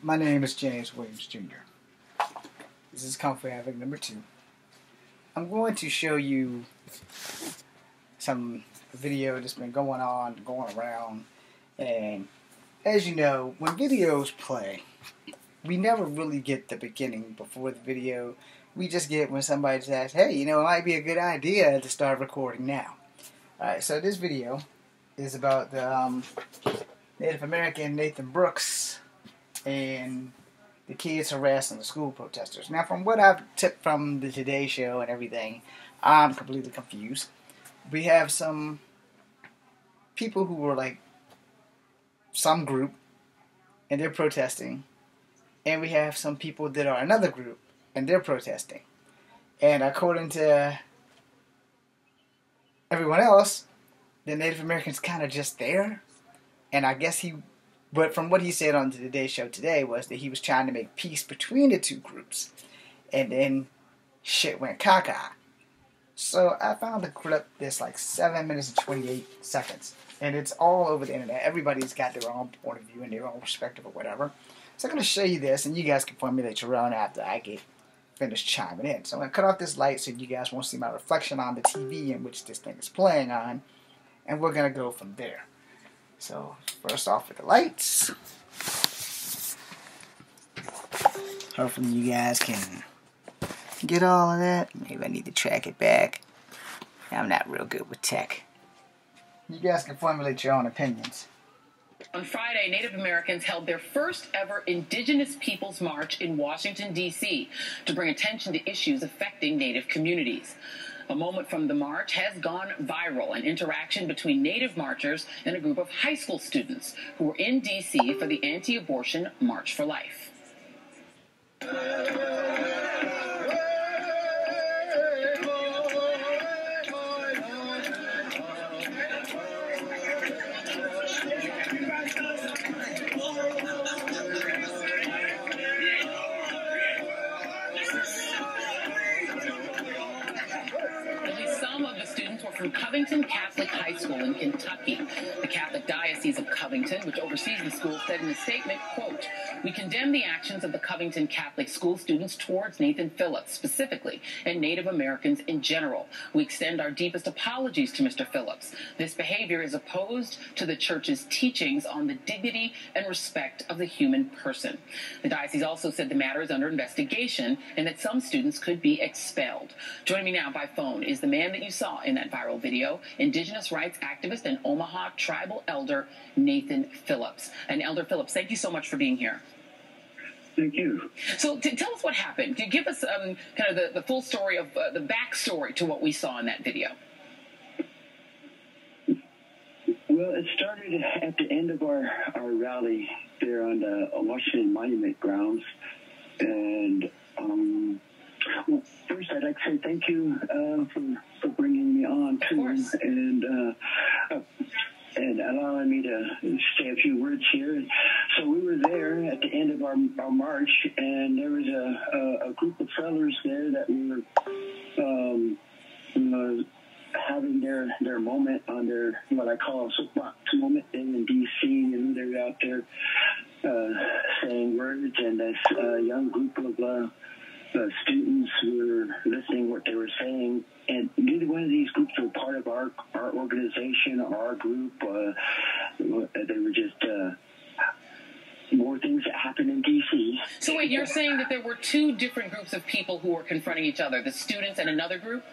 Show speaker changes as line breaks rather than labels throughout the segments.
My name is James Williams Jr. This is Comfort Havoc number 2. I'm going to show you some video that's been going around, and as you know, when videos play, we never really get the beginning before the video. We just get when somebody says, hey, you know, it might be a good idea to start recording now. Alright, so this video is about the Native American Nathan Brooks and the kids harassing the school protesters. Now, from what I've tipped from the Today Show and everything, I'm completely confused. We have some people who were like some group, and they're protesting. And we have some people that are another group, and they're protesting. And according to everyone else, the Native Americans kind of just there. And I guess but from what he said on the Today Show today was that he was trying to make peace between the two groups. And then shit went caca. So I found a clip that's like 7 minutes and 28 seconds. And it's all over the internet. Everybody's got their own point of view and their own perspective or whatever. So I'm going to show you this, and you guys can formulate your own after I get finished chiming in. So I'm going to cut off this light so you guys won't see my reflection on the TV in which this thing is playing on. And we're going to go from there. So first off with the lights. Hopefully you guys can get all of that. Maybe I need to track it back. I'm not real good with tech. You guys can formulate your own opinions.
On Friday, Native Americans held their first ever Indigenous Peoples March in Washington, D.C. to bring attention to issues affecting Native communities. A moment from the march has gone viral, an interaction between Native marchers and a group of high school students who were in D.C. for the anti-abortion March for Life. From Covington Catholic High School in Kentucky. The Catholic Diocese of Covington, which oversees the school, said in a statement, quote, "We condemn the actions of the Covington Catholic school students towards Nathan Phillips specifically and Native Americans in general. We extend our deepest apologies to Mr. Phillips. This behavior is opposed to the church's teachings on the dignity and respect of the human person." The diocese also said the matter is under investigation and that some students could be expelled. Joining me now by phone is the man that you saw in that viral video, Indigenous rights activist and Omaha tribal elder Nathan Phillips. And Elder Phillips, thank you so much for being here.
Thank you.
So tell us what happened. Give us kind of the full story of the backstory to what we saw in that video.
Well, it started at the end of our rally there on the Washington Monument grounds. And well, first, I'd like to say thank you for bringing me on, too, and allowing me to say a few words here. So we were there at the end of our march, and there was a group of fellows there that were having their moment on their, what I call a soapbox moment in D.C., and they were out there saying words, and this young group of students were listening what they were saying, and neither one of these groups were part of our organization or our group. They were just more things that happened in D.C.
So wait, you're saying that there were two different groups of people who were confronting each other, the students and another group?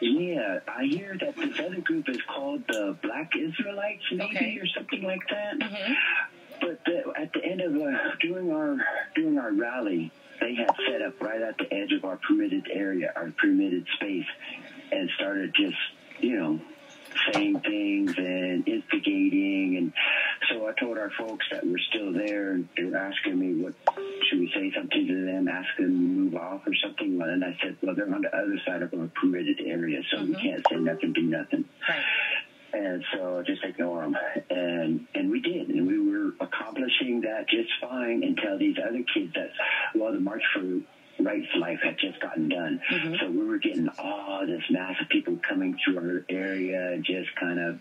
Yeah, I hear that this other group is called the Black Israelites, maybe, or something like that.
Mm-hmm.
But at the end of during our rally, they had set up right at the edge of our permitted area, our permitted space, and started just, saying things and instigating. And so I told our folks that were still there, and they were asking me, what should we say something to them, ask them to move off or something? And I said, well, they're on the other side of our permitted area, so we can't say nothing, do nothing.
Right.
And so just ignore them. And we did. And we were accomplishing that just fine until these other kids the March for Rights Life had just gotten done.
Mm-hmm.
So we were getting all this mass of people coming through our area, just kind of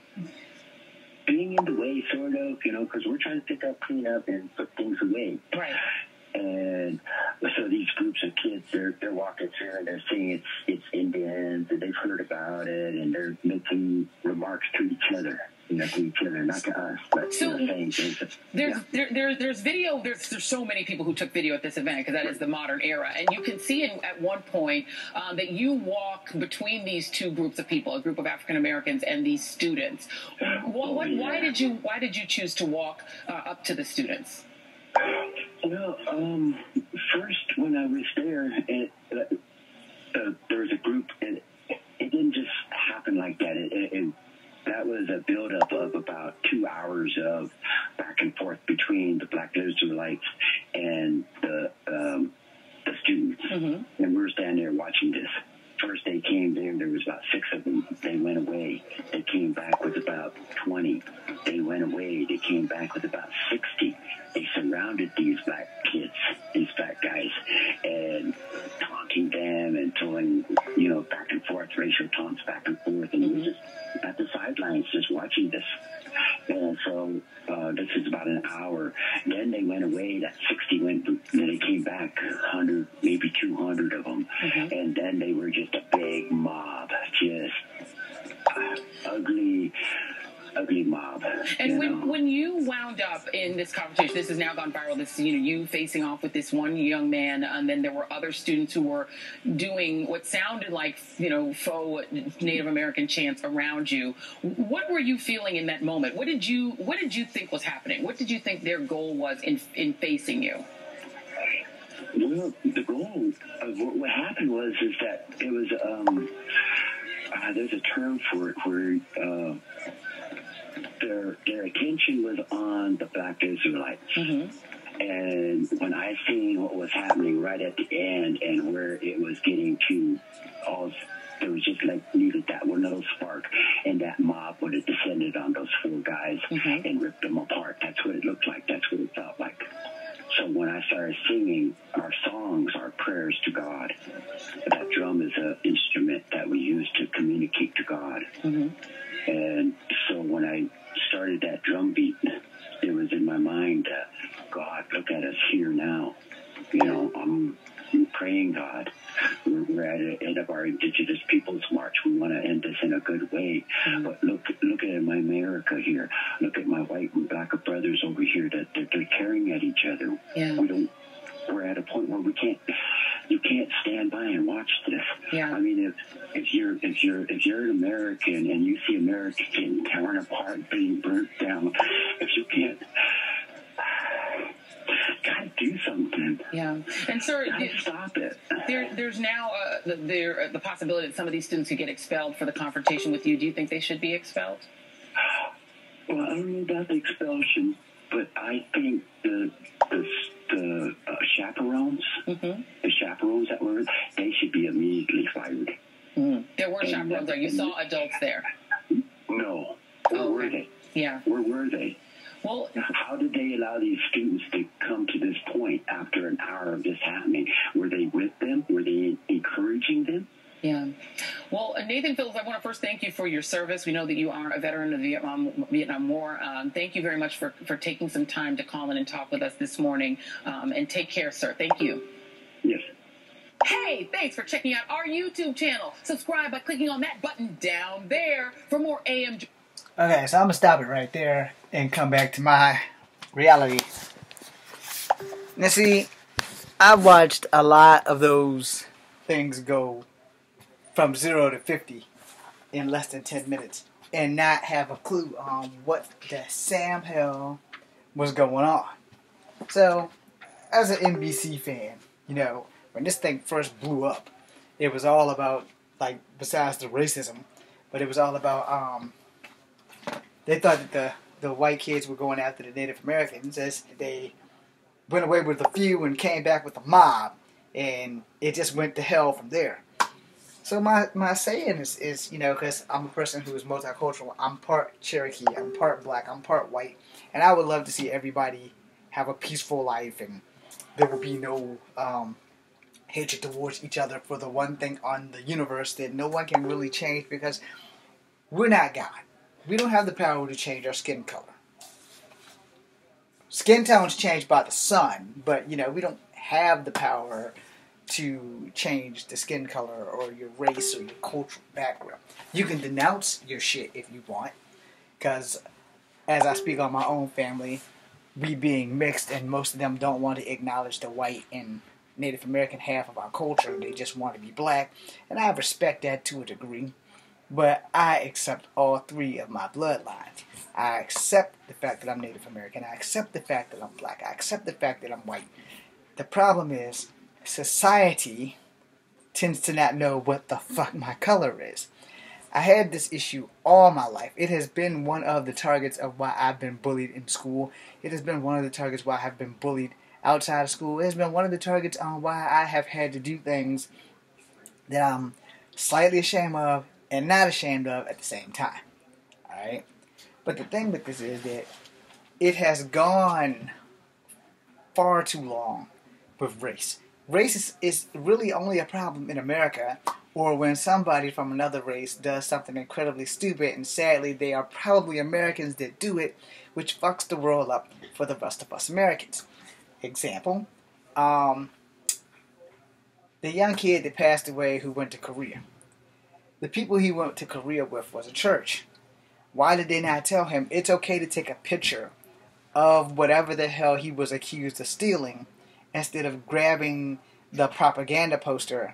being in the way, sort of, because we're trying to pick up, clean up, and put things away.
Right.
And so these groups of kids, they're walking through and they're saying it's Indians and they've heard about it and they're making remarks to each other. To each other, not to us, but
so
saying things.
There's video. There's so many people who took video at this event because that is the modern era, and you can see at one point that you walk between these two groups of people, a group of African Americans and these students. Why did you choose to walk up to the students?
Well, first when I was there, there was a group, and it didn't just happen like that. That was a buildup of about 2 hours of back and forth between the Black Israelites and the students. Mm-hmm. And we were standing there watching this. First they came there was about 6 of them. They went away. They came back with about 20. They went away. They came back with about 60. They surrounded these black kids, these black guys, and taunting them and throwing, back and forth, racial taunts back and forth. And we were just at the sidelines just watching this. And so this is about an hour. Then they went away. That 60 went. Then they came back, 100, maybe 200 of them. Mm-hmm. And then they were just a big mob, just ugly mob.
And when you wound up in this conversation, this has now gone viral. This is you facing off with this one young man, and then there were other students who were doing what sounded like faux Native American chants around you. What were you feeling in that moment? What did you think was happening? What did you think their goal was in facing you?
Well, the goal of what happened was that it was there's a term for it where their attention was on the Black Israelites. Mm-hmm. And when I seen what was happening right at the end and where it was getting to there was just needed that one little spark, and that mob would have descended on those 4 guys mm-hmm. and ripped them apart. That's what it looked like. That's what it felt like. So when I started singing our songs, our prayers to God, that drum is an instrument that we use to communicate to God. Mm-hmm. And so when I started that drum beat, it was in my mind, God, look at us here now. I'm praying, God. We're at the end of our Indigenous Peoples March. We want to end this in a good way. Mm-hmm. But look at my America here. Look at my white and black brothers over here that they're tearing at each other. Yeah. We're at a point where you can't stand by and watch this. Yeah. I mean, if you're an American and you see America getting torn apart, being burnt down, if you can't, gotta do something.
Yeah. And sir,
stop it.
There's now the possibility that some of these students could get expelled for the confrontation with you. Do you think they should be expelled?
Well, I don't know about the expulsion, but I think the chaperones, mm-hmm. the chaperones they should be immediately fired.
Mm-hmm. There were chaperones there. You saw adults there.
No. Where were they?
Yeah.
Where were they?
Well,
how did they allow these students to come to this point after an hour of this happening? Were they with them? Were they encouraging them?
Yeah. Well, Nathan Phillips, I want to first thank you for your service. We know that you are a veteran of the Vietnam War. Thank you very much for taking some time to call in and talk with us this morning. And take care, sir. Thank you.
Yes.
Hey, thanks for checking out our YouTube channel. Subscribe by clicking on that button down there for more AM.
Okay, so I'm going to stop it right there and come back to my reality. Now see, I've watched a lot of those things go from 0 to 50 in less than 10 minutes and not have a clue on what the Sam hell was going on. So, as an NBC fan, when this thing first blew up, it was all about, besides the racism, but it was all about, they thought that the white kids were going after the Native Americans as they went away with a few and came back with a mob, and it just went to hell from there. So my saying is because I'm a person who is multicultural, I'm part Cherokee, I'm part black, I'm part white, and I would love to see everybody have a peaceful life, and there will be no hatred towards each other for the one thing on the universe that no one can really change, because we're not God. We don't have the power to change our skin color. Skin tones change by the sun, but, you know, we don't have the power to change the skin color or your race or your cultural background. You can denounce your shit if you want, because as I speak on my own family, we being mixed and most of them don't want to acknowledge the white and Native American half of our culture. They just want to be black, and I respect that to a degree, but I accept all three of my bloodlines. I accept the fact that I'm Native American. I accept the fact that I'm black. I accept the fact that I'm white. The problem is, society tends to not know what the fuck my color is. I had this issue all my life. It has been one of the targets of why I've been bullied in school. It has been one of the targets why I have been bullied outside of school. It has been one of the targets on why I have had to do things that I'm slightly ashamed of and not ashamed of at the same time. Alright? But the thing with this is that it has gone far too long with race. Race is really only a problem in America, or when somebody from another race does something incredibly stupid, and sadly they are probably Americans that do it, which fucks the world up for the rest of us Americans. Example, the young kid that passed away who went to Korea. The people he went to Korea with was a church. Why did they not tell him it's okay to take a picture of whatever the hell he was accused of stealing, instead of grabbing the propaganda poster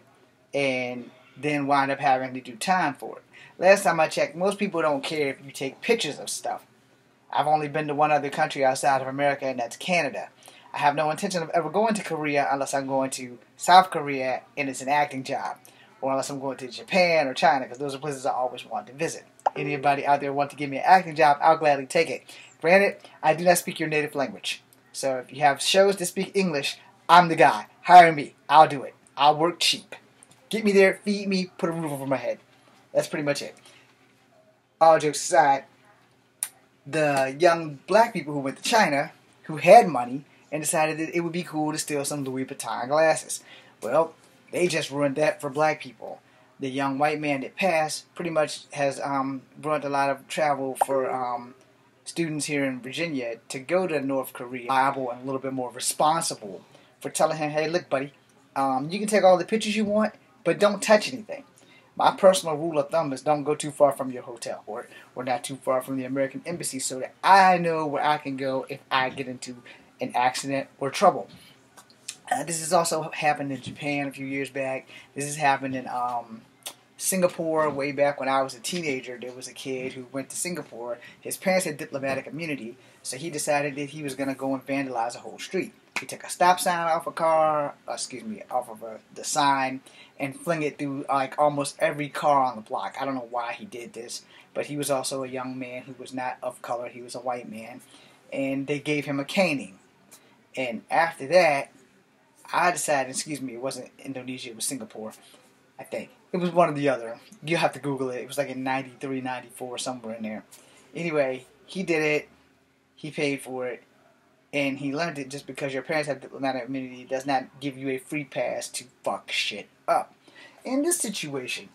and then wind up having to do time for it? Last time I checked, most people don't care if you take pictures of stuff. I've only been to one other country outside of America, and that's Canada. I have no intention of ever going to Korea unless I'm going to South Korea and it's an acting job, or unless I'm going to Japan or China, because those are places I always want to visit. Anybody out there want to give me an acting job, I'll gladly take it. Granted, I do not speak your native language. So if you have shows that speak English, I'm the guy. Hire me. I'll do it. I'll work cheap. Get me there, feed me, put a roof over my head. That's pretty much it. All jokes aside, the young black people who went to China, who had money, and decided that it would be cool to steal some Louis Vuitton glasses. Well, they just ruined that for black people. The young white man that passed pretty much has ruined a lot of travel for students here in Virginia to go to North Korea, liable and a little bit more responsible for telling him, hey, look, buddy, you can take all the pictures you want, but don't touch anything. My personal rule of thumb is don't go too far from your hotel, or not too far from the American embassy, so that I know where I can go if I get into an accident or trouble. This has also happened in Japan a few years back. This has happened in Singapore way back when I was a teenager. There was a kid who went to Singapore. His parents had diplomatic immunity, so he decided that he was going to go and vandalize a whole street. He took a stop sign off off of the sign, and fling it through like almost every car on the block. I don't know why he did this, but he was also a young man who was not of color. He was a white man, and they gave him a caning. And after that, I decided, it wasn't Indonesia, it was Singapore, I think. It was one or the other. You have to Google it. It was like in 93, 94, somewhere in there. Anyway, he did it. He paid for it. And he learned it. Just because your parents have diplomatic immunity does not give you a free pass to fuck shit up. In this situation,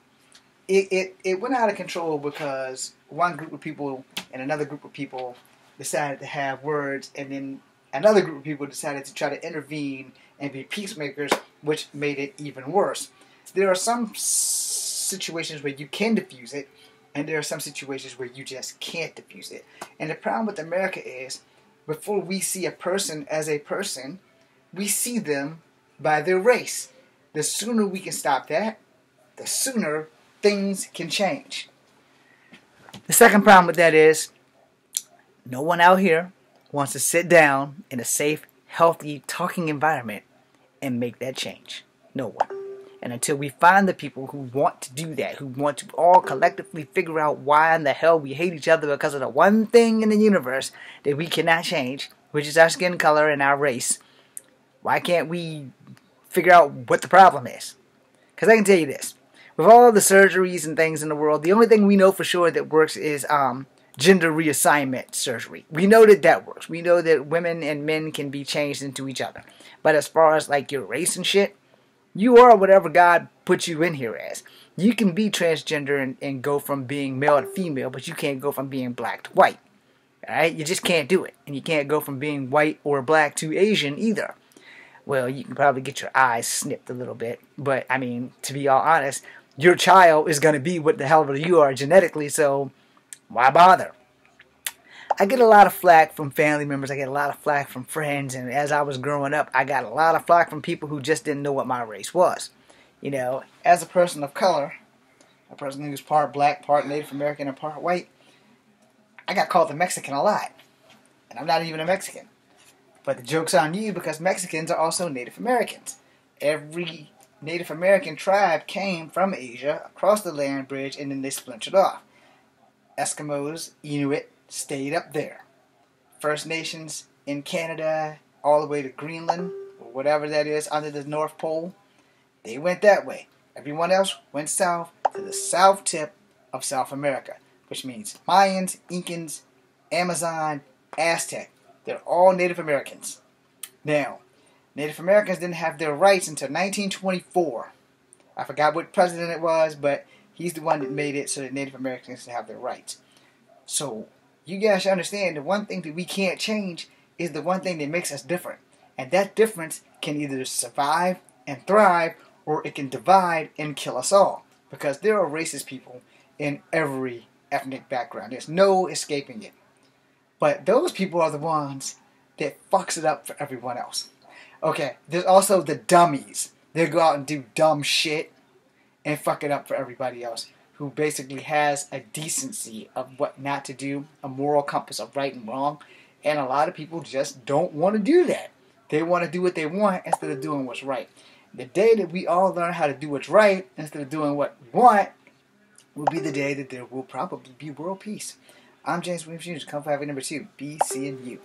it went out of control because one group of people and another group of people decided to have words, and then another group of people decided to try to intervene and be peacemakers, which made it even worse. There are some situations where you can diffuse it, and there are some situations where you just can't diffuse it. And the problem with America is, before we see a person as a person, we see them by their race. The sooner we can stop that, the sooner things can change. The second problem with that is, no one out here wants to sit down in a safe, healthy, talking environment and make that change. No one. And until we find the people who want to do that, who want to all collectively figure out why in the hell we hate each other because of the one thing in the universe that we cannot change, which is our skin color and our race, why can't we figure out what the problem is? Because I can tell you this. With all the surgeries and things in the world, the only thing we know for sure that works is gender reassignment surgery. We know that that works. We know that women and men can be changed into each other. But as far as like your race and shit, you are whatever God put you in here as. You can be transgender and go from being male to female, but you can't go from being black to white. Alright? You just can't do it. And you can't go from being white or black to Asian either. Well, you can probably get your eyes snipped a little bit. But, I mean, to be all honest, your child is going to be what the hell you are genetically, so why bother? I get a lot of flack from family members. I get a lot of flack from friends. And as I was growing up, I got a lot of flack from people who just didn't know what my race was. You know, as a person of color, a person who's part black, part Native American, and part white, I got called a Mexican a lot. And I'm not even a Mexican. But the joke's on you because Mexicans are also Native Americans. Every Native American tribe came from Asia, across the land bridge, and then they splintered off. Eskimos, Inuit, stayed up there. First Nations in Canada, all the way to Greenland, or whatever that is, under the North Pole, they went that way. Everyone else went south to the south tip of South America, which means Mayans, Incans, Amazon, Aztec. They're all Native Americans. Now, Native Americans didn't have their rights until 1924. I forgot what president it was, but he's the one that made it so that Native Americans have their rights. So, you guys should understand the one thing that we can't change is the one thing that makes us different. And that difference can either survive and thrive, or it can divide and kill us all. Because there are racist people in every ethnic background. There's no escaping it. But those people are the ones that fucks it up for everyone else. Okay, there's also the dummies. They go out and do dumb shit and fuck it up for everybody else, who basically has a decency of what not to do, a moral compass of right and wrong, and a lot of people just don't want to do that. They want to do what they want instead of doing what's right. The day that we all learn how to do what's right instead of doing what we want will be the day that there will probably be world peace. I'm James Williams Jr. Come for having number 2, B, C, and U.